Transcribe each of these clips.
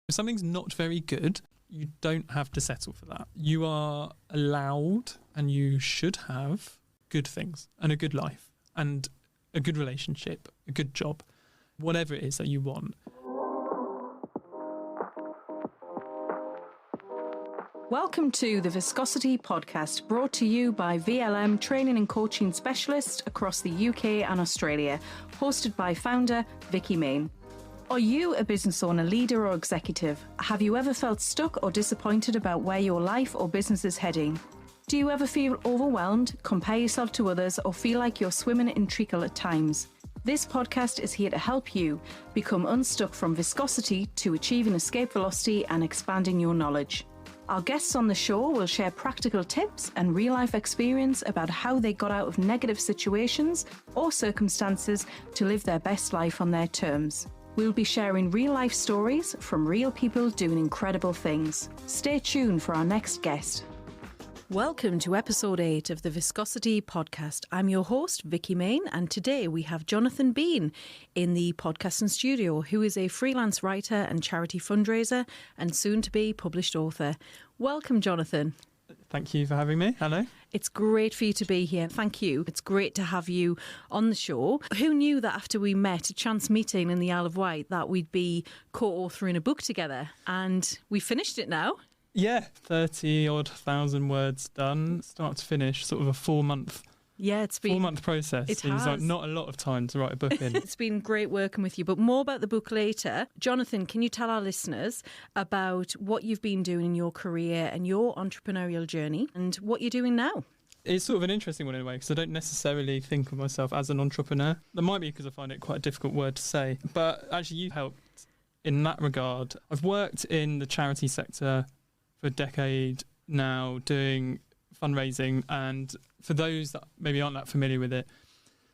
If something's not very good, you don't have to settle for that. You are allowed and you should have good things and a good life and a good relationship, a good job, whatever it is that you want. Welcome to the Viscosity podcast, brought to you by VLM training and coaching specialists across the UK and Australia, hosted by founder Vicki Main. Are you a business owner, leader or executive? Have you ever felt stuck or disappointed about where your life or business is heading? Do you ever feel overwhelmed, compare yourself to others, or feel like you're swimming in treacle at times? This podcast is here to help you become unstuck from viscosity to achieving escape velocity and expanding your knowledge. Our guests on the show will share practical tips and real-life experience about how they got out of negative situations or circumstances to live their best life on their terms. We'll be sharing real-life stories from real people doing incredible things. Stay tuned for our next guest. Welcome to episode 8 of the Viscosity podcast. I'm your host, Vicki Main, and today we have Jonathan Bean in the podcasting studio, who is a freelance writer and charity fundraiser and soon-to-be published author. Welcome, Jonathan. Thank you for having me. Hello. It's great for you to be here. Thank you. It's great to have you on the show. Who knew that after we met, a chance meeting in the Isle of Wight, that we'd be co-authoring a book together? And we finished it now. Yeah, 30,000 words done, start to finish, sort of a 4-month. Yeah, it's been 4-month process. It seems like not a lot of time to write a book in. It's been great working with you, but more about the book later. Jonathan, can you tell our listeners about what you've been doing in your career and your entrepreneurial journey and what you're doing now? It's sort of an interesting one in a way, because I don't necessarily think of myself as an entrepreneur. That might be because I find it quite a difficult word to say, but actually you helped in that regard. I've worked in the charity sector for a decade now, doing fundraising, and for those that maybe aren't that familiar with it,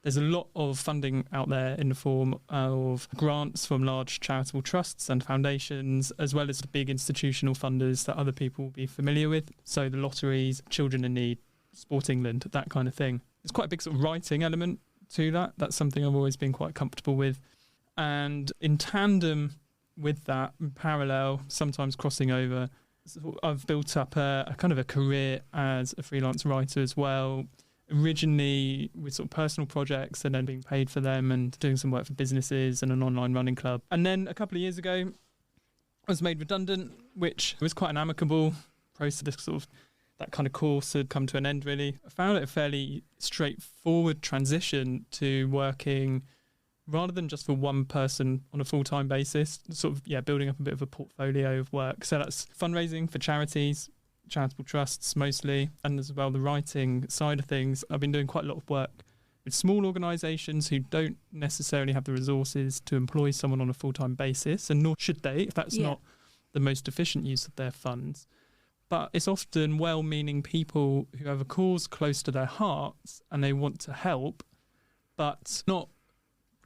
there's a lot of funding out there in the form of grants from large charitable trusts and foundations, as well as the big institutional funders that other people will be familiar with. So the lotteries, Children in Need, Sport England, that kind of thing. There's quite a big sort of writing element to that. That's something I've always been quite comfortable with. And in tandem with that, in parallel, sometimes crossing over, so I've built up a kind of a career as a freelance writer as well, originally with sort of personal projects and then being paid for them and doing some work for businesses and an online running club. And then a couple of years ago, I was made redundant, which was quite an amicable process. Sort of that kind of course had come to an end, really. I found it a fairly straightforward transition to working rather than just for one person on a full-time basis, sort of, building up a bit of a portfolio of work. So that's fundraising for charities, charitable trusts mostly, and as well the writing side of things. I've been doing quite a lot of work with small organisations who don't necessarily have the resources to employ someone on a full-time basis, and nor should they, if that's not the most efficient use of their funds. But it's often well-meaning people who have a cause close to their hearts and they want to help, but not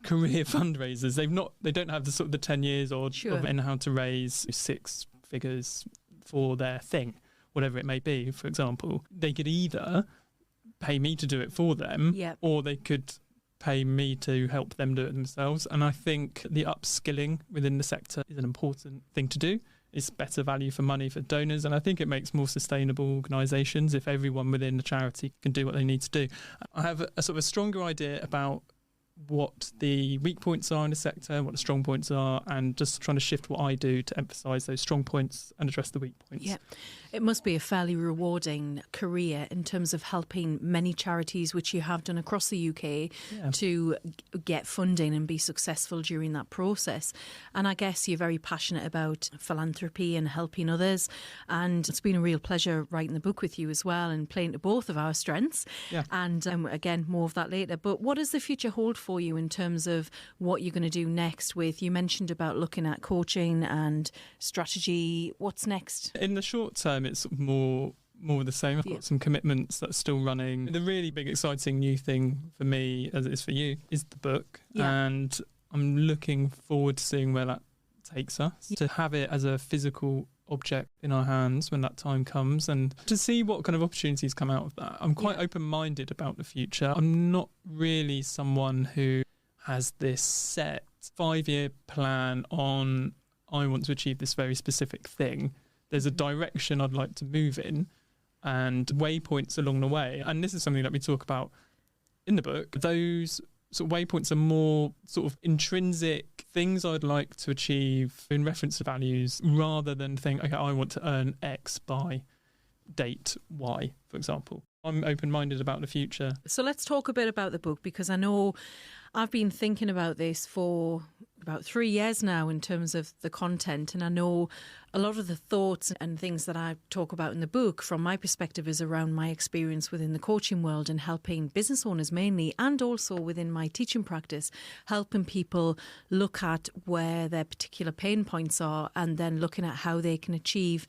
career fundraisers. They don't have the sort of the 10 years or in how to raise 6 figures for their thing, whatever it may be. For example, they could either pay me to do it for them, or they could pay me to help them do it themselves. And I think the upskilling within the sector is an important thing to do. It's better value for money for donors, and I think it makes more sustainable organisations if everyone within the charity can do what they need to do. I have a sort of a stronger idea about what the weak points are in the sector, what the strong points are, and just trying to shift what I do to emphasise those strong points and address the weak points. Yeah, it must be a fairly rewarding career in terms of helping many charities, which you have done across the UK, to get funding and be successful during that process. And I guess you're very passionate about philanthropy and helping others, and it's been a real pleasure writing the book with you as well and playing to both of our strengths. And again, more of that later. But what does the future hold for you in terms of what you're going to do next with, you mentioned about looking at coaching and strategy. What's next? In the short term, it's more of the same. I've got some commitments that's still running. The really big exciting new thing for me, as it is for you, is the book. And I'm looking forward to seeing where that takes us, to have it as a physical object in our hands when that time comes, and to see what kind of opportunities come out of that. I'm quite open-minded about the future. I'm not really someone who has this set 5-year plan on I want to achieve this very specific thing. There's a direction I'd like to move in and waypoints along the way. And this is something that we talk about in the book. Those sort of waypoints are more sort of intrinsic things I'd like to achieve in reference to values, rather than think, okay, I want to earn X by date Y, for example. I'm open-minded about the future. So let's talk a bit about the book, because I know I've been thinking about this for about 3 years now in terms of the content, and I know a lot of the thoughts and things that I talk about in the book from my perspective is around my experience within the coaching world and helping business owners mainly, and also within my teaching practice, helping people look at where their particular pain points are and then looking at how they can achieve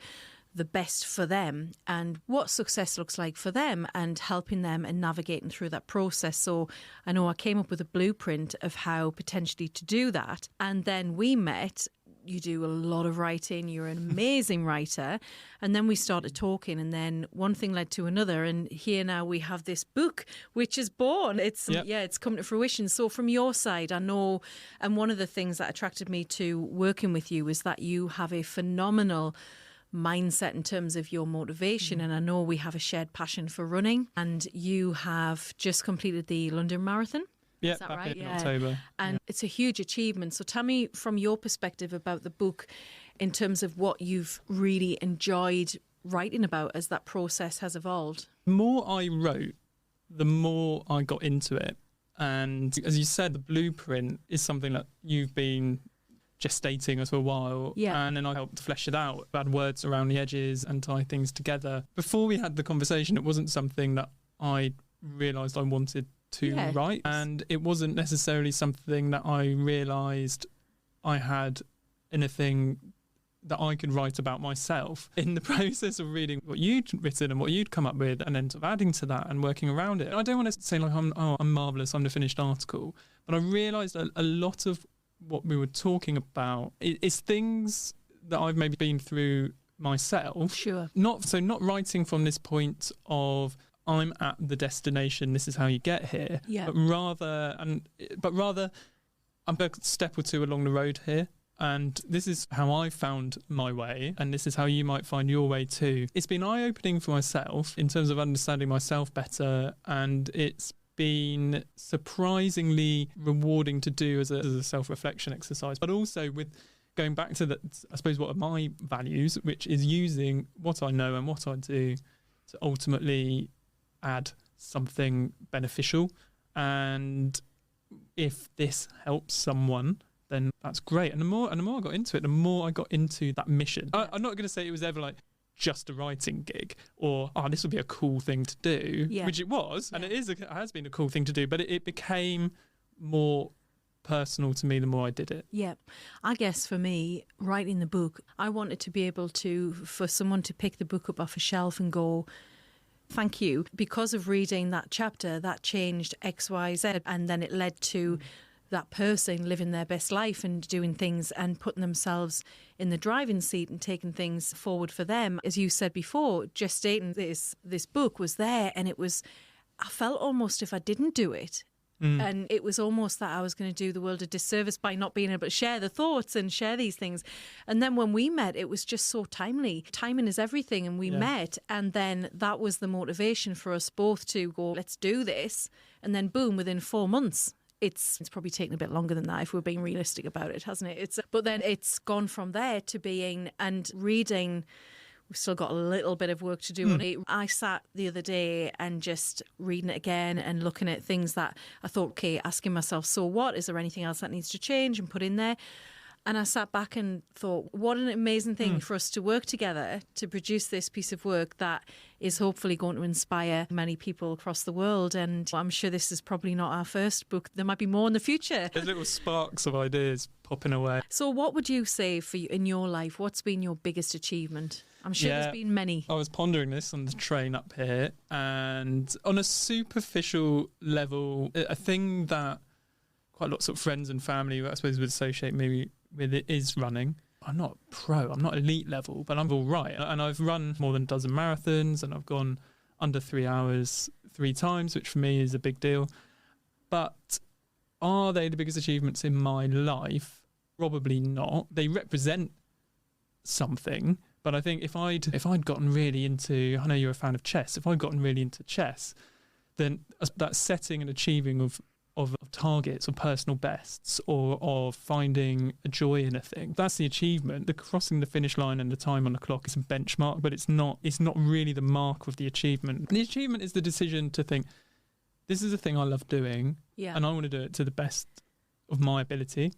the best for them and what success looks like for them, and helping them and navigating through that process. So I know I came up with a blueprint of how potentially to do that. And then we met. You do a lot of writing. You're an amazing writer. And then we started talking, and then one thing led to another. And here now we have this book, which is born. It's come to fruition. So from your side, I know, and one of the things that attracted me to working with you is that you have a phenomenal mindset in terms of your motivation. And I know we have a shared passion for running, and you have just completed the London Marathon. Yeah, is that back right? in October. And it's a huge achievement. So tell me from your perspective about the book in terms of what you've really enjoyed writing about as that process has evolved. The more I wrote, the more I got into it. And as you said, the blueprint is something that you've been gestating us for a while, and then I helped flesh it out, add words around the edges and tie things together. Before we had the conversation, it wasn't something that I realised I wanted to write, and it wasn't necessarily something that I realised I had anything that I could write about myself. In the process of reading what you'd written and what you'd come up with, and then sort of adding to that and working around it, I don't want to say like I'm marvellous, I'm the finished article, but I realised a lot of what we were talking about is things that I've maybe been through myself. Sure. Not writing from this point of I'm at the destination, this is how you get here. Yeah. But rather I'm a step or two along the road here. And this is how I found my way, and this is how you might find your way too. It's been eye-opening for myself in terms of understanding myself better, and it's been surprisingly rewarding to do as a self-reflection exercise, but also with going back to I suppose, what are my values, which is using what I know and what I do to ultimately add something beneficial. And if this helps someone, then that's great. And the more I got into it, the more I got into that mission. I'm not going to say it was ever like just a writing gig or this would be a cool thing to do, which it was, and it has been a cool thing to do, but it became more personal to me the more I did it. Yeah. I guess for me, writing the book, I wanted to be able for someone to pick the book up off a shelf and go, thank you. Because of reading that chapter, that changed X, Y, Z, and then it led to that person living their best life and doing things and putting themselves in the driving seat and taking things forward for them. As you said before, gestating this book was there, and I felt almost if I didn't do it, and it was almost that I was going to do the world a disservice by not being able to share the thoughts and share these things. And then when we met, it was just so timely. Timing is everything, and we met, and then that was the motivation for us both to go, let's do this. And then boom, within 4 months, it's probably taken a bit longer than that if we're being realistic about it, hasn't it? But then it's gone from there to being, and reading, we've still got a little bit of work to do on it. I sat the other day and just reading it again and looking at things that I thought, okay, asking myself, so what? Is there anything else that needs to change and put in there? And I sat back and thought, what an amazing thing for us to work together to produce this piece of work that is hopefully going to inspire many people across the world. And I'm sure this is probably not our first book. There might be more in the future. There's little sparks of ideas popping away. So what would you say for you in your life? What's been your biggest achievement? I'm sure there's been many. I was pondering this on the train up here, and on a superficial level, a thing that quite lots of friends and family, I suppose, would associate me with it is running. I'm not pro, I'm not elite level, but I'm all right. And I've run more than a dozen marathons, and I've gone under 3 hours 3 times, which for me is a big deal. But are they the biggest achievements in my life? Probably not. They represent something. But I think if I'd gotten really into, I know you're a fan of chess, if I'd gotten really into chess, then that setting and achieving of targets or personal bests or of finding a joy in a thing, that's the achievement. The crossing the finish line and the time on the clock is a benchmark, but it's not really the mark of the achievement. The achievement is the decision to think, this is a thing I love doing, and I want to do it to the best of my ability,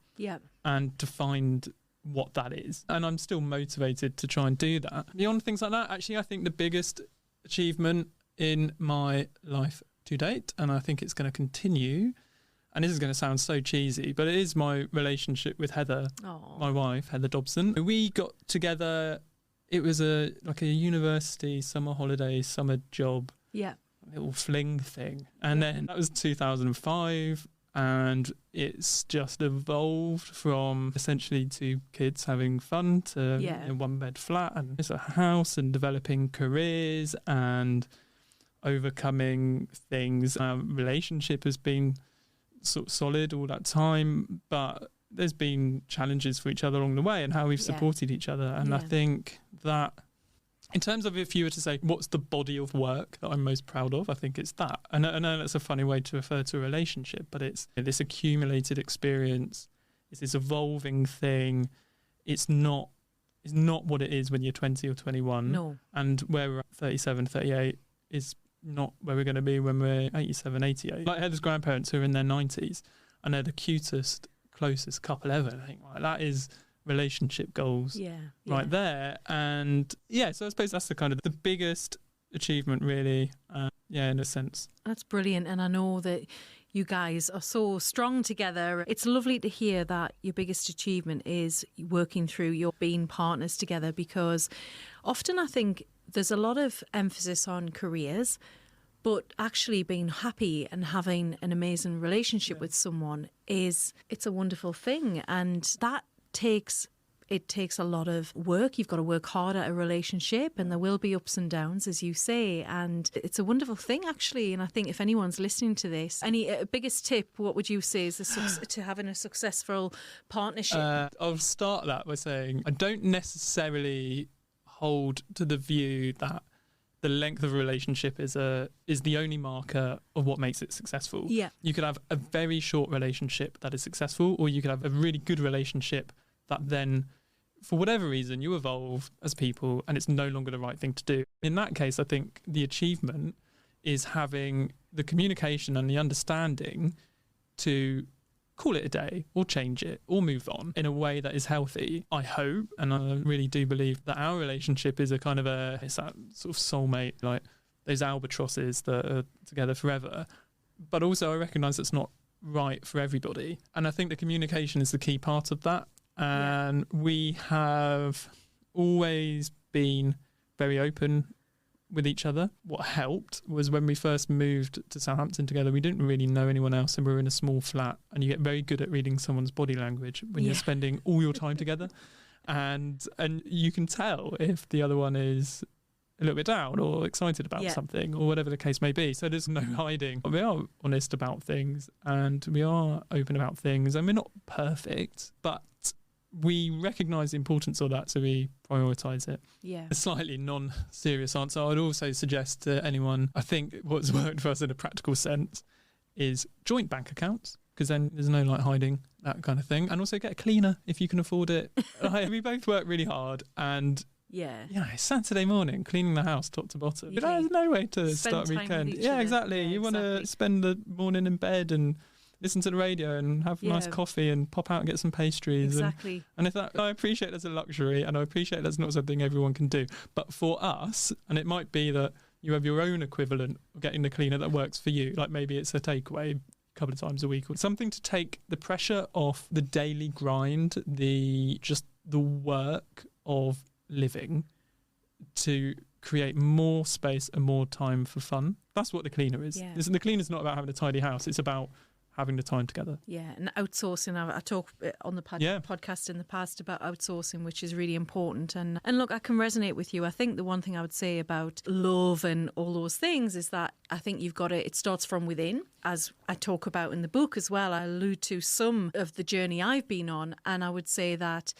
and to find what that is. And I'm still motivated to try and do that. Beyond things like that, actually, I think the biggest achievement in my life to date, and I think it's going to continue, and this is going to sound so cheesy, but it is my relationship with Heather, my wife, Heather Dobson. We got together, it was a university summer holiday, summer job, little fling thing. And then that was 2005, and it's just evolved from essentially two kids having fun to a one-bed flat, and it's a house, and developing careers and overcoming things. Our relationship has been sort of solid all that time, but there's been challenges for each other along the way and how we've supported each other. And I think that in terms of, if you were to say what's the body of work that I'm most proud of, I think it's that. And I know that's a funny way to refer to a relationship, but it's this accumulated experience, it's this evolving thing. It's not what it is when you're 20 or 21. No. And where we're at 37, 38 is not where we're going to be when we're 87, 88. Like Heather's grandparents who are in their 90s, and they're the cutest, closest couple ever. I think that is relationship goals right there. And so I suppose that's the kind of the biggest achievement, really, in a sense. That's brilliant. And I know that you guys are so strong together. It's lovely to hear that your biggest achievement is working through your being partners together, because often I think there's a lot of emphasis on careers, but actually being happy and having an amazing relationship with someone it's a wonderful thing. And that takes a lot of work. You've got to work hard at a relationship, and there will be ups and downs, as you say, and it's a wonderful thing, actually. And I think if anyone's listening to this, any biggest tip, what would you say is to having a successful partnership? I'll start that by saying I don't necessarily hold to the view that the length of a relationship is the only marker of what makes it successful. Yeah. You could have a very short relationship that is successful, or you could have a really good relationship that then, for whatever reason, you evolve as people and it's no longer the right thing to do. In that case, I think the achievement is having the communication and the understanding to call it a day or change it or move on in a way that is healthy. I hope, and I really do believe that our relationship is it's that sort of soulmate, like those albatrosses that are together forever. But also I recognise it's not right for everybody. And I think the communication is the key part of that. And we have always been very open with each other. What helped was when we first moved to Southampton together, we didn't really know anyone else, and we were in a small flat, and you get very good at reading someone's body language when you're spending all your time together. And you can tell if the other one is a little bit down or excited about something or whatever the case may be. So there's no hiding. We are honest about things and we are open about things, and we're not perfect, but we recognise the importance of that, so we prioritise it. Yeah. A slightly non-serious answer, I would also suggest to anyone, I think what's worked for us in a practical sense is joint bank accounts, because then there's no hiding that kind of thing. And also get a cleaner if you can afford it. We both work really hard, and Saturday morning cleaning the house top to bottom. There's no way to start a weekend. Exactly. You want to spend the morning in bed and listen to the radio and have a nice coffee and pop out and get some pastries. Exactly. And if that, I appreciate that's a luxury, and I appreciate that's not something everyone can do. But for us, and it might be that you have your own equivalent of getting the cleaner that works for you, like maybe it's a takeaway a couple of times a week, or something to take the pressure off the daily grind, the work of living, to create more space and more time for fun. That's what the cleaner is. Yeah. The cleaner's not about having a tidy house, it's about having the time together. Yeah, and outsourcing. I talk on the podcast in the past about outsourcing, which is really important. And look, I can resonate with you. I think the one thing I would say about love and all those things is that I think it starts from within, as I talk about in the book as well. I allude to some of the journey I've been on, and I would say that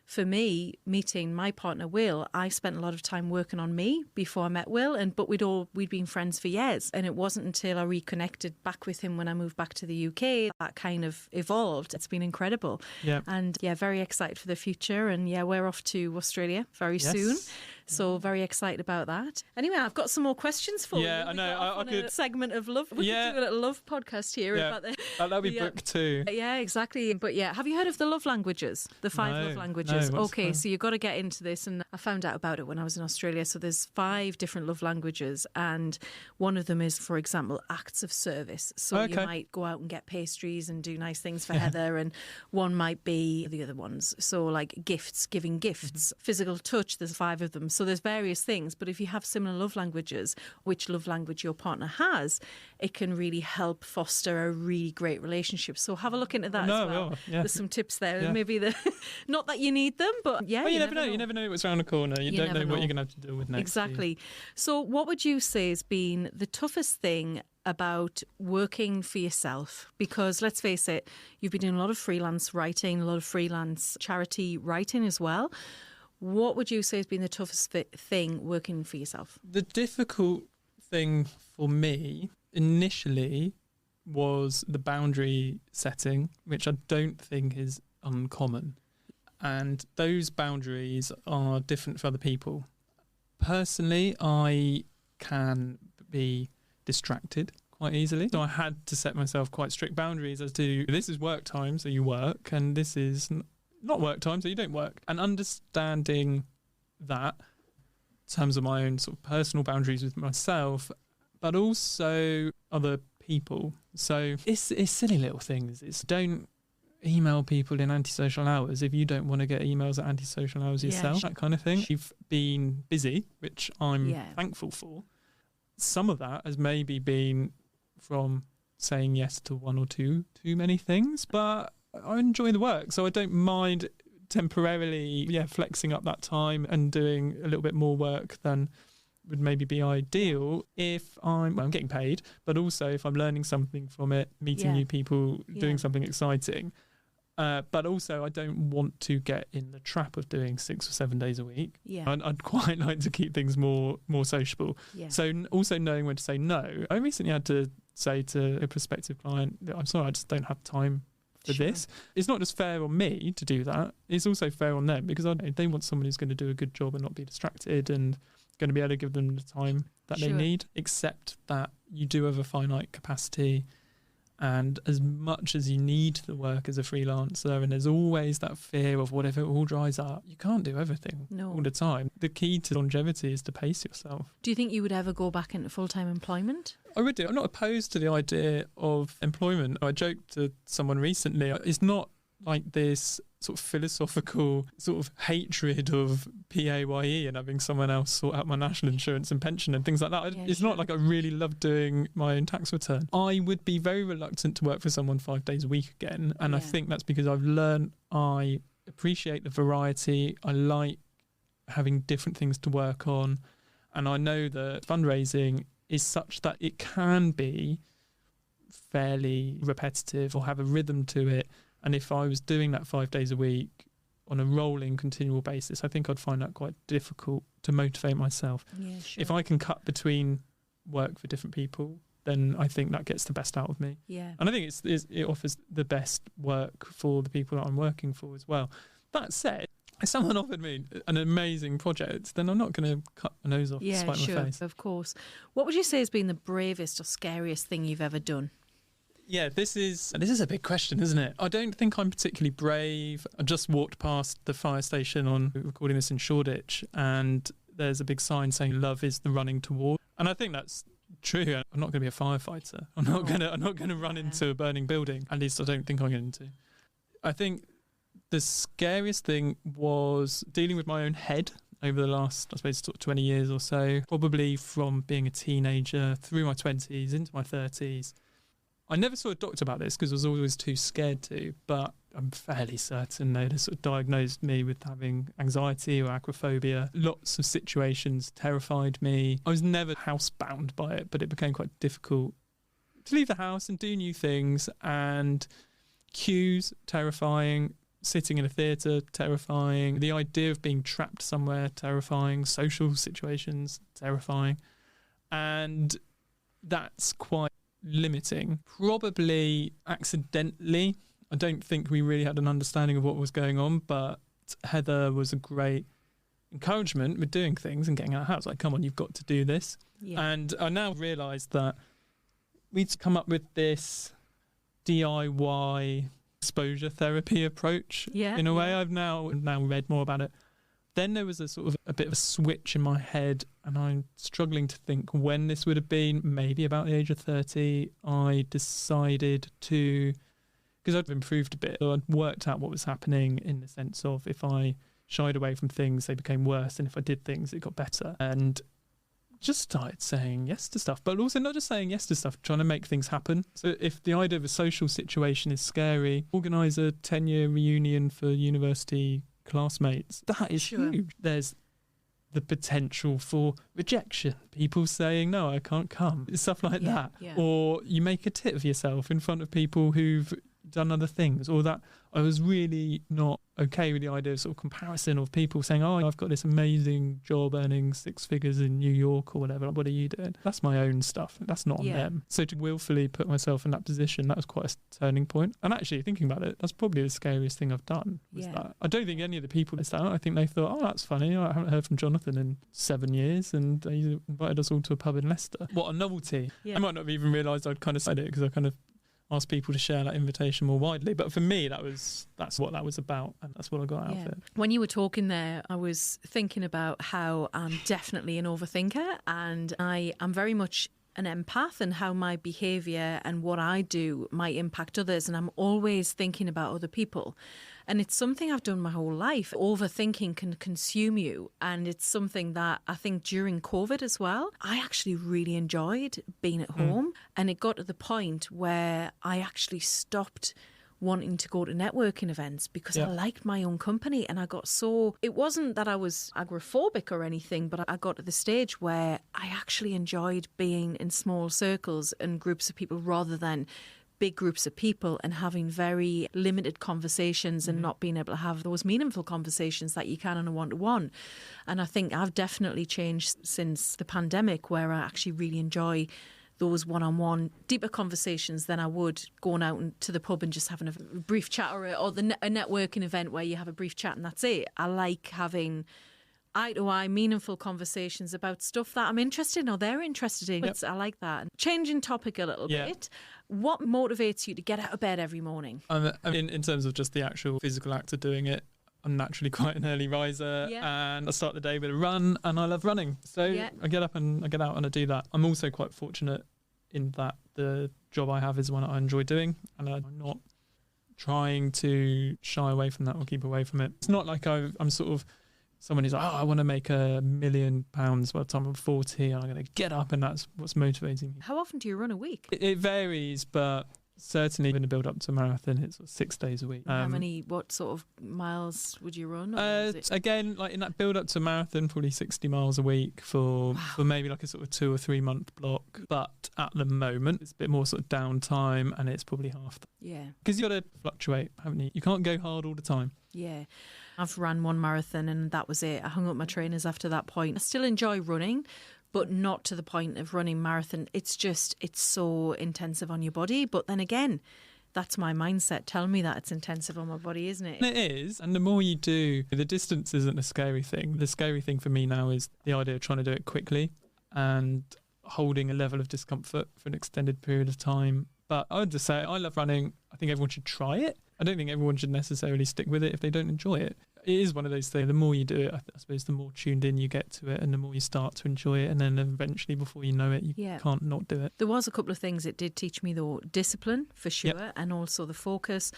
for me, meeting my partner Will, I spent a lot of time working on me before I met Will, but we'd been friends for years, and it wasn't until I reconnected back with him when I moved back to the UK that kind of evolved. It's been incredible. Yeah. And very excited for the future, and we're off to Australia very soon. So very excited about that. Anyway, I've got some more questions for you. Yeah, I know. I could... a segment of love. We could do a little love podcast here. Yeah, that'll be book 2. Yeah, exactly. But have you heard of the love languages? The 5 love languages? No, okay, so you've got to get into this. And I found out about it when I was in Australia. So there's 5 different love languages. And one of them is, for example, acts of service. So you might go out and get pastries and do nice things for Heather. And one might be the other ones. So like gifts, giving gifts, physical touch, there's 5 of them. So there's various things, but if you have similar love languages, which love language your partner has, it can really help foster a really great relationship. So have a look into that as well. There's some tips there. Maybe not that you need them, but well, you never know. You never know what's around the corner. You don't know what you're going to have to deal with next. Exactly. So what would you say has been the toughest thing about working for yourself? Because let's face it, you've been doing a lot of freelance writing, a lot of freelance charity writing as well. What would you say has been the toughest thing working for yourself? The difficult thing for me initially was the boundary setting, which I don't think is uncommon. And those boundaries are different for other people. Personally, I can be distracted quite easily. So I had to set myself quite strict boundaries as to this is work time, so you work, and this is not work time, so you don't work. And understanding that in terms of my own sort of personal boundaries with myself, but also other people. So it's silly little things. It's don't email people in antisocial hours if you don't want to get emails at antisocial hours yourself, that kind of thing. You've been busy, which I'm thankful for. Some of that has maybe been from saying yes to one or two too many things, but I enjoy the work, so I don't mind temporarily flexing up that time and doing a little bit more work than would maybe be ideal if I'm getting paid, but also if I'm learning something from it, meeting new people, doing something exciting. But also I don't want to get in the trap of doing 6 or 7 days a week. I'd quite like to keep things more sociable. So also knowing when to say no. I recently had to say to a prospective client, I'm sorry, I just don't have time for this. It's not just fair on me to do that, it's also fair on them, because they want someone who's going to do a good job and not be distracted and going to be able to give them the time that they need, except that you do have a finite capacity, and as much as you need the work as a freelancer, and there's always that fear of what if it all dries up, you can't do everything all the time. The key to longevity is to pace yourself. Do you think you would ever go back into full-time employment? I would do. I'm not opposed to the idea of employment. I joked to someone recently, it's not like this sort of philosophical sort of hatred of PAYE and having someone else sort out my national insurance and pension and things like that. It's not like I really love doing my own tax return. I would be very reluctant to work for someone 5 days a week again, and I think that's because I've learned I appreciate the variety. I like having different things to work on, and I know that fundraising is such that it can be fairly repetitive or have a rhythm to it. And if I was doing that 5 days a week on a rolling, continual basis, I think I'd find that quite difficult to motivate myself. If I can cut between work for different people, then I think that gets the best out of me. And I think it offers the best work for the people that I'm working for as well. That said, if someone offered me an amazing project, then I'm not going to cut my nose off to spite my face. Of course. What would you say has been the bravest or scariest thing you've ever done? Yeah, this is a big question, isn't it? I don't think I'm particularly brave. I just walked past the fire station on recording this in Shoreditch, and there's a big sign saying "Love is the running toward," and I think that's true. I'm not going to be a firefighter. I'm not going to run into a burning building. At least I don't think I'm going to. I think the scariest thing was dealing with my own head over the last, I suppose, 20 years or so, probably from being a teenager through my 20s into my 30s. I never saw a doctor about this because I was always too scared to, but I'm fairly certain they'd sort of diagnosed me with having anxiety or acrophobia. Lots of situations terrified me. I was never housebound by it, but it became quite difficult to leave the house and do new things, and queues, terrifying. Sitting in a theatre, terrifying. The idea of being trapped somewhere, terrifying. Social situations, terrifying. And that's quite limiting. Probably accidentally. I don't think we really had an understanding of what was going on, but Heather was a great encouragement with doing things and getting out of the house. Like, come on, you've got to do this. Yeah. And I now realise that we'd come up with this DIY exposure therapy approach in a way. I've now read more about it. Then there was a sort of a bit of a switch in my head, and I'm struggling to think when this would have been. Maybe about the age of 30, I decided to, because I'd improved a bit, I'd worked out what was happening in the sense of if I shied away from things, they became worse, and if I did things, it got better. And just started saying yes to stuff, but also not just saying yes to stuff, trying to make things happen. So if the idea of a social situation is scary, organise a 10-year reunion for university classmates. That is huge. There's the potential for rejection, people saying, no, I can't come, stuff like that. Yeah. Or you make a tit of yourself in front of people who've done other things, or that I was really not okay with the idea of sort of comparison of people saying, oh, I've got this amazing job earning 6 figures in New York or whatever, what are you doing? That's my own stuff, that's not on them. So to willfully put myself in that position, that was quite a turning point. And actually thinking about it, that's probably the scariest thing I've done, was that. I don't think any of the people missed out. I think they thought, oh, that's funny, I haven't heard from Jonathan in 7 years, and they invited us all to a pub in Leicester. What a novelty. I might not have even realised I'd kind of said it, because I kind of ask people to share that invitation more widely. But for me, that's what that was about, and that's what I got out of it. When you were talking there, I was thinking about how I'm definitely an overthinker, and I am very much an empath, and how my behaviour and what I do might impact others, and I'm always thinking about other people. And it's something I've done my whole life. Overthinking can consume you. And it's something that I think during COVID as well, I actually really enjoyed being at home. And it got to the point where I actually stopped wanting to go to networking events because I liked my own company. And I got so, it wasn't that I was agoraphobic or anything, but I got to the stage where I actually enjoyed being in small circles and groups of people rather than big groups of people, and having very limited conversations and not being able to have those meaningful conversations that you can on a one-to-one. And I think I've definitely changed since the pandemic, where I actually really enjoy those one-on-one deeper conversations than I would going out to the pub and just having a brief chat, or a networking event where you have a brief chat and that's it. I like having eye-to-eye, meaningful conversations about stuff that I'm interested in or they're interested in. I like that. Changing topic a little bit, what motivates you to get out of bed every morning? In terms of just the actual physical act of doing it, I'm naturally quite an early riser, and I start the day with a run, and I love running. So I get up and I get out and I do that. I'm also quite fortunate in that the job I have is one that I enjoy doing, and I'm not trying to shy away from that or keep away from it. It's not like I'm sort of someone who's like, oh, I want to make £1 million by the time I'm 40, and I'm going to get up, and that's what's motivating me. How often do you run a week? It varies, but certainly in the build up to a marathon, it's 6 days a week. What sort of miles would you run? Again, like in that build up to a marathon, probably 60 miles a week for maybe like a sort of 2 or 3 month block. But at the moment, it's a bit more sort of downtime, and it's probably half that. Yeah. Because you've got to fluctuate, haven't you? You can't go hard all the time. Yeah. I've ran one marathon and that was it. I hung up my trainers after that point. I still enjoy running, but not to the point of running marathon. It's so intensive on your body. But then again, that's my mindset. Tell me that it's intensive on my body, isn't it? It is. And the more you do, the distance isn't a scary thing. The scary thing for me now is the idea of trying to do it quickly and holding a level of discomfort for an extended period of time. But I would just say I love running. I think everyone should try it. I don't think everyone should necessarily stick with it if they don't enjoy it. It is one of those things, the more you do it, I suppose the more tuned in you get to it, and the more you start to enjoy it, and then eventually before you know it, you can't not do it. There was a couple of things it did teach me though. Discipline, for sure, and also the focus,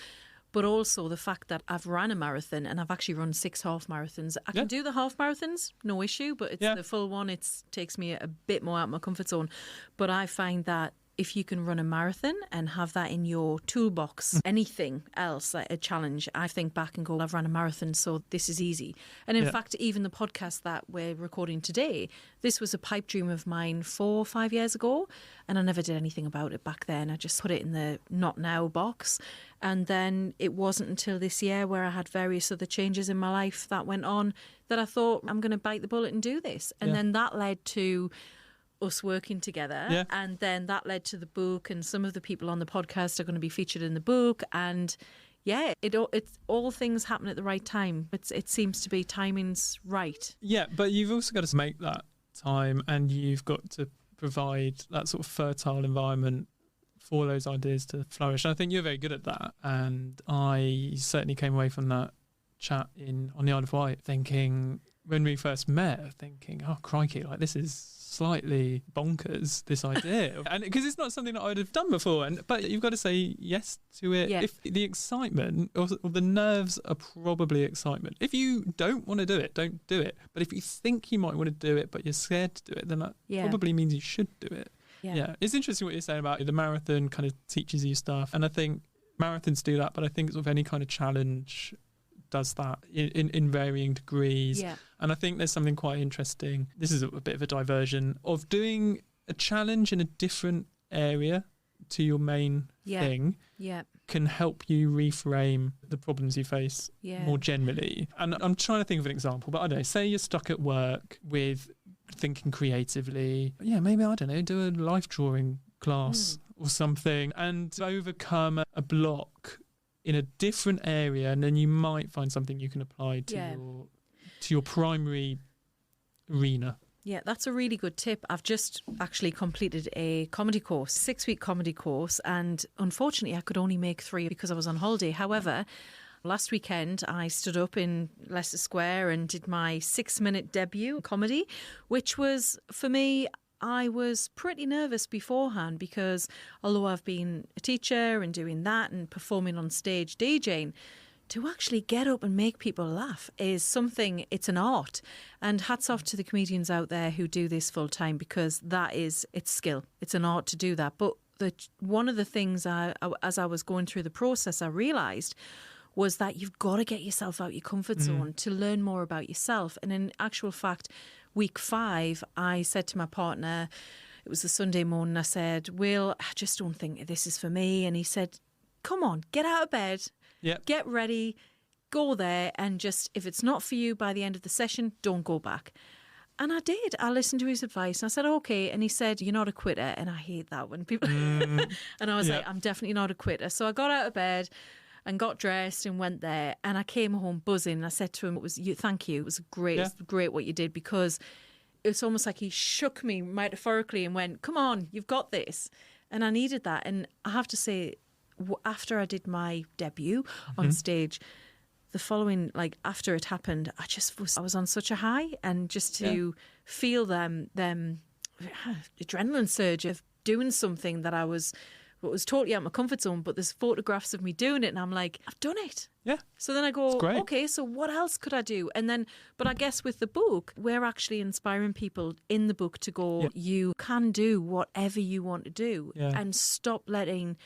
but also the fact that I've ran a marathon and I've actually run 6 half marathons. I can do the half marathons, no issue, but it's the full one, it takes me a bit more out of my comfort zone. But I find that if you can run a marathon and have that in your toolbox, anything else, like a challenge, I think back and go, I've run a marathon, so this is easy. And in fact, even the podcast that we're recording today, this was a pipe dream of mine 4 or 5 years ago, and I never did anything about it back then. I just put it in the not now box. And then it wasn't until this year, where I had various other changes in my life that went on, that I thought, I'm going to bite the bullet and do this. And then that led to us working together, and then that led to the book, and some of the people on the podcast are going to be featured in the book. And it's all things happen at the right time. It seems to be timing's right. Yeah, but you've also got to make that time, and you've got to provide that sort of fertile environment for those ideas to flourish. And I think you're very good at that, and I certainly came away from that chat on the Isle of Wight thinking, when we first met, thinking, oh crikey, like this is slightly bonkers, this idea. And because it's not something that I'd have done before, but you've got to say yes to it. If the excitement or the nerves are probably excitement. If you don't want to do it, don't do it. But if you think you might want to do it but you're scared to do it, then that probably means you should do it. It's interesting what you're saying about the marathon kind of teaches you stuff, and I think marathons do that, but I think sort of any kind of challenge does that in varying degrees. And I think there's something quite interesting, this is a bit of a diversion, of doing a challenge in a different area to your main thing can help you reframe the problems you face more generally. And I'm trying to think of an example, but I don't know, say you're stuck at work with thinking creatively, maybe, I don't know, do a life drawing class or something, and overcome a block in a different area, and then you might find something you can apply to your primary arena. Yeah, that's a really good tip. I've just actually completed a comedy course, 6-week comedy course, and unfortunately I could only make 3 because I was on holiday. However, last weekend I stood up in Leicester Square and did my 6-minute debut comedy, which was, for me, I was pretty nervous beforehand, because although I've been a teacher and doing that and performing on stage, DJing, to actually get up and make people laugh is something, it's an art. And hats off to the comedians out there who do this full time, because it's skill. It's an art to do that. But one of the things as I was going through the process, I realised was that you've got to get yourself out your comfort zone to learn more about yourself. And in actual fact, week 5, I said to my partner, it was a Sunday morning, I said, Will, I just don't think this is for me. And he said, come on, get out of bed, get ready, go there, and just, if it's not for you by the end of the session, don't go back. And I did. I listened to his advice and I said, okay. And he said, you're not a quitter. And I hate that when people... And I was like, I'm definitely not a quitter. So I got out of bed and got dressed and went there, and I came home buzzing. And I said to him, thank you. It was great. It's great what you did, because it's almost like he shook me metaphorically and went, come on, you've got this. And I needed that. And I have to say, after I did my debut on stage, the following, like after it happened, I was on such a high, and just to feel them adrenaline surge of doing something that was totally out of my comfort zone, but there's photographs of me doing it, and I'm like, I've done it. Yeah. So then I go, okay, so what else could I do? And then, but I guess with the book, we're actually inspiring people in the book to go, you can do whatever you want to do, and stop letting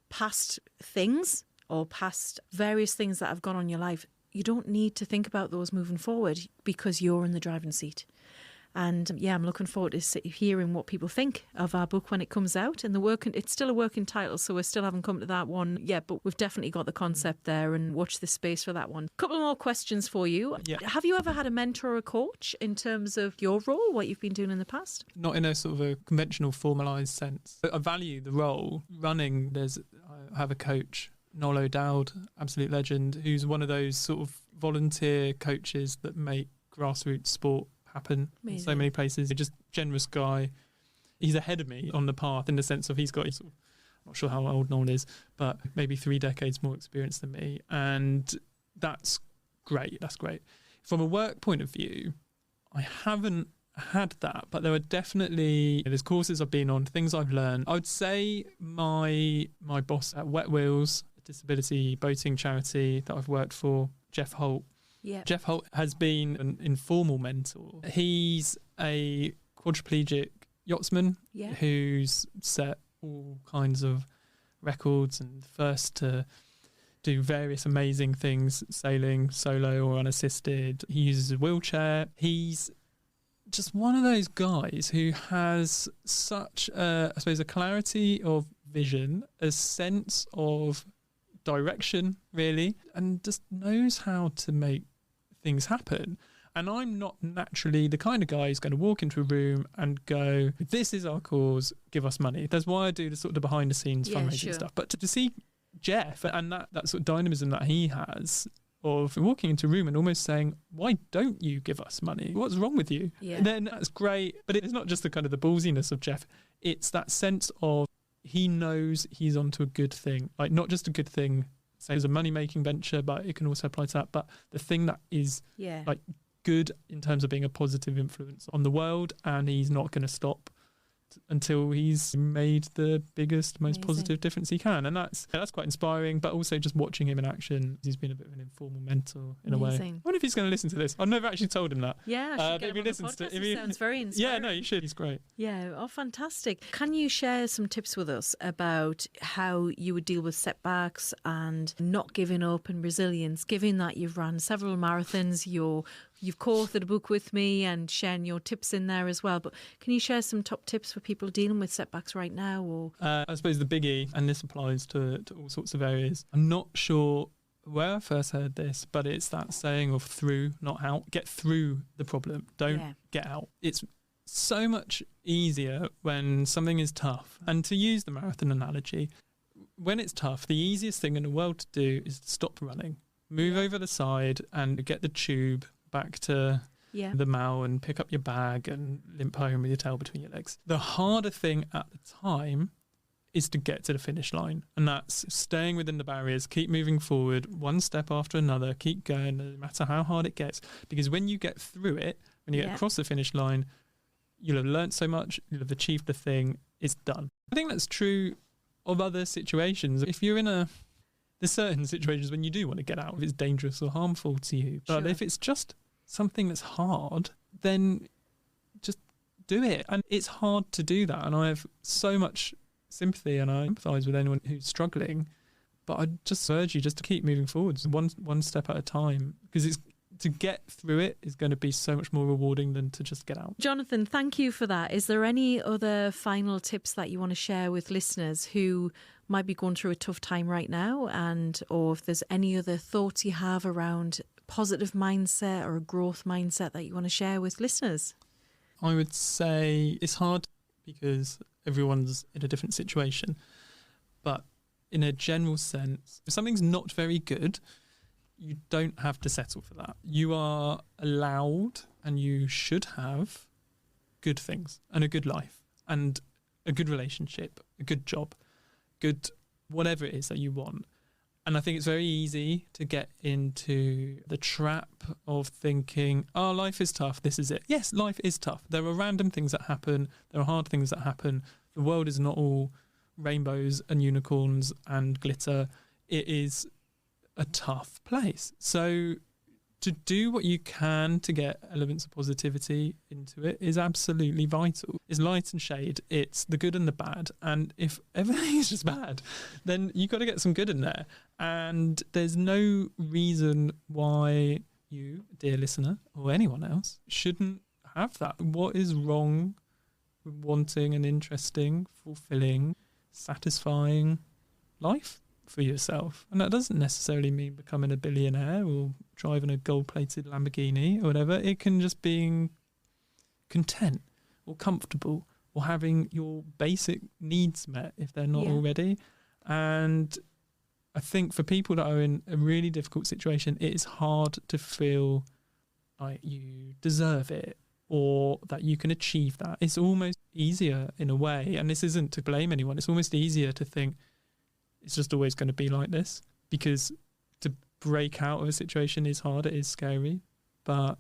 past things or past various things that have gone on in your life. You don't need to think about those moving forward, because you're in the driving seat. And I'm looking forward to hearing what people think of our book when it comes out. And it's still a working title, so we still haven't come to that one yet, but we've definitely got the concept there, and watch this space for that one. Couple more questions for you. Have you ever had a mentor or a coach in terms of your role, what you've been doing in the past? Not in a sort of a conventional formalised sense. I value the role. Running, I have a coach, Noel O'Dowd, absolute legend, who's one of those sort of volunteer coaches that make grassroots sport happen in so many places. Just generous guy. He's ahead of me on the path, in the sense of he's got, I'm not sure how old Noel is, but maybe 3 decades more experience than me, and that's great. From a work point of view, I haven't had that, but there are definitely, there's courses I've been on, things I've learned. I would say my boss at Wet Wheels, a disability boating charity that I've worked for, Jeff Holt. Jeff Holt has been an informal mentor. He's a quadriplegic yachtsman who's set all kinds of records and first to do various amazing things, sailing solo or unassisted. He uses a wheelchair. He's just one of those guys who has such I suppose, a clarity of vision, a sense of direction, really, and just knows how to make things happen. And I'm not naturally the kind of guy who's going to walk into a room and go, this is our cause, give us money. That's why I do the sort of the behind the scenes fundraising stuff. But to see Jeff and that sort of dynamism that he has of walking into a room and almost saying, why don't you give us money? What's wrong with you? Yeah. Then that's great. But it's not just the kind of the ballsiness of Jeff. It's that sense of he knows he's onto a good thing. Like, not just a good thing, say as a money-making venture, but it can also apply to that. But the thing that is like good in terms of being a positive influence on the world, and he's not going to stop until he's made the biggest, most positive difference he can. And that's quite inspiring, but also just watching him in action, he's been a bit of an informal mentor in a way. I wonder if he's going to listen to this. I've never actually told him that. Yeah, I should get him on the podcast. It sounds very inspiring. Yeah, no, you should. He's great. Yeah, oh, fantastic. Can you share some tips with us about how you would deal with setbacks and not giving up and resilience, given that you've run several marathons, you've co-authored a book with me and sharing your tips in there as well. But can you share some top tips for people dealing with setbacks right now? Or I suppose the biggie, and this applies to all sorts of areas, I'm not sure where I first heard this, but it's that saying of through, not out. Get through the problem. Don't get out. It's so much easier when something is tough. And to use the marathon analogy, when it's tough, the easiest thing in the world to do is to stop running. Move over the side and get the tube back to the mall and pick up your bag and limp home with your tail between your legs. The harder thing at the time is to get to the finish line, and that's staying within the barriers, keep moving forward one step after another, keep going no matter how hard it gets, because when you get through it, when you get across the finish line, you'll have learnt so much, you'll have achieved the thing, it's done. I think that's true of other situations. If you're in there's certain situations when you do want to get out if it's dangerous or harmful to you. But if it's just something that's hard, then just do it. And it's hard to do that. And I have so much sympathy and I empathise with anyone who's struggling. But I just urge you just to keep moving forwards one step at a time, because to get through it is going to be so much more rewarding than to just get out. Jonathan, thank you for that. Is there any other final tips that you want to share with listeners who might be going through a tough time right now, or if there's any other thoughts you have around positive mindset or a growth mindset that you want to share with listeners? I would say it's hard because everyone's in a different situation, but in a general sense, if something's not very good, you don't have to settle for that. You are allowed and you should have good things and a good life and a good relationship, a good job, good whatever it is that you want. And I think it's very easy to get into the trap of thinking, oh, life is tough, this is it. Yes, life is tough. There are random things that happen. There are hard things that happen. The world is not all rainbows and unicorns and glitter. It is a tough place. So to do what you can to get elements of positivity into it is absolutely vital. It's light and shade. It's the good and the bad. And if everything is just bad, then you've got to get some good in there. And there's no reason why you, dear listener, or anyone else, shouldn't have that. What is wrong with wanting an interesting, fulfilling, satisfying life for yourself? And that doesn't necessarily mean becoming a billionaire or driving a gold-plated Lamborghini or whatever. It can just being content or comfortable or having your basic needs met if they're not already. And I think for people that are in a really difficult situation, it is hard to feel like you deserve it or that you can achieve that. It's almost easier in a way, and this isn't to blame anyone, it's almost easier to think it's just always going to be like this, because to break out of a situation is hard, it is scary, but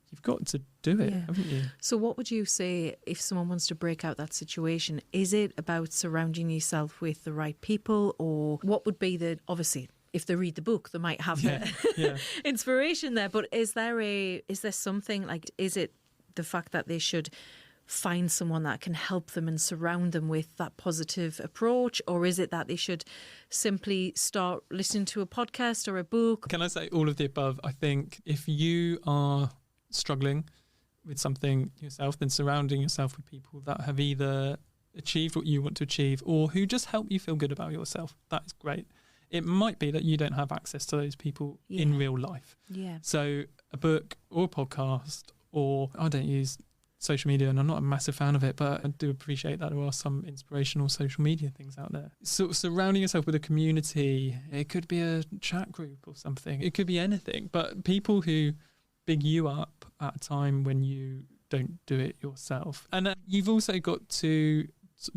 you've got to do it, haven't you? So what would you say if someone wants to break out that situation? Is it about surrounding yourself with the right people, or what would be the, obviously, if they read the book, they might have the inspiration there, but is there something like, is it the fact that they should find someone that can help them and surround them with that positive approach? Or is it that they should simply start listening to a podcast or a book? Can I say all of the above? I think if you are struggling with something yourself, then surrounding yourself with people that have either achieved what you want to achieve or who just help you feel good about yourself, that is great. It might be that you don't have access to those people in real life. Yeah. So a book or a podcast, or I don't use social media and I'm not a massive fan of it, but I do appreciate that there are some inspirational social media things out there. So surrounding yourself with a community, it could be a chat group or something. It could be anything, but people who big you up at a time when you don't do it yourself. And you've also got to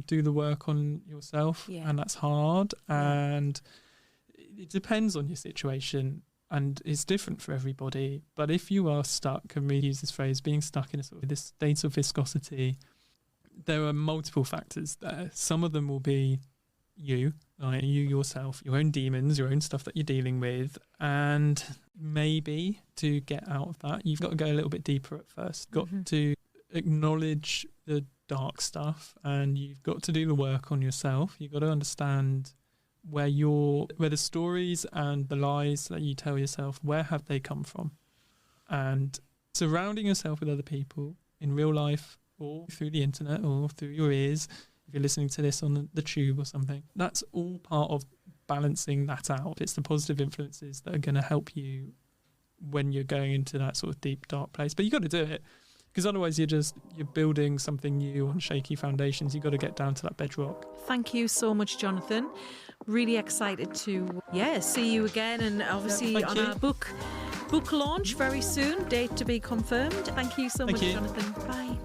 do the work on yourself, and that's hard. And it depends on your situation and it's different for everybody. But if you are stuck, and we use this phrase, being stuck in a sort of this state of viscosity, there are multiple factors there. Some of them will be you, like you yourself, your own demons, your own stuff that you're dealing with. And maybe to get out of that, you've got to go a little bit deeper at first. Got to acknowledge the dark stuff, and you've got to do the work on yourself. You've got to understand where the stories and the lies that you tell yourself, where have they come from? And surrounding yourself with other people in real life or through the internet or through your ears, if you're listening to this on the tube or something, that's all part of balancing that out. It's the positive influences that are going to help you when you're going into that sort of deep, dark place. But you've got to do it, because otherwise you're building something new on shaky foundations. You've got to get down to that bedrock. Thank you so much, Jonathan. Really excited to see you again, and obviously on our book launch very soon, date to be confirmed. Thank you so much, Jonathan. Bye.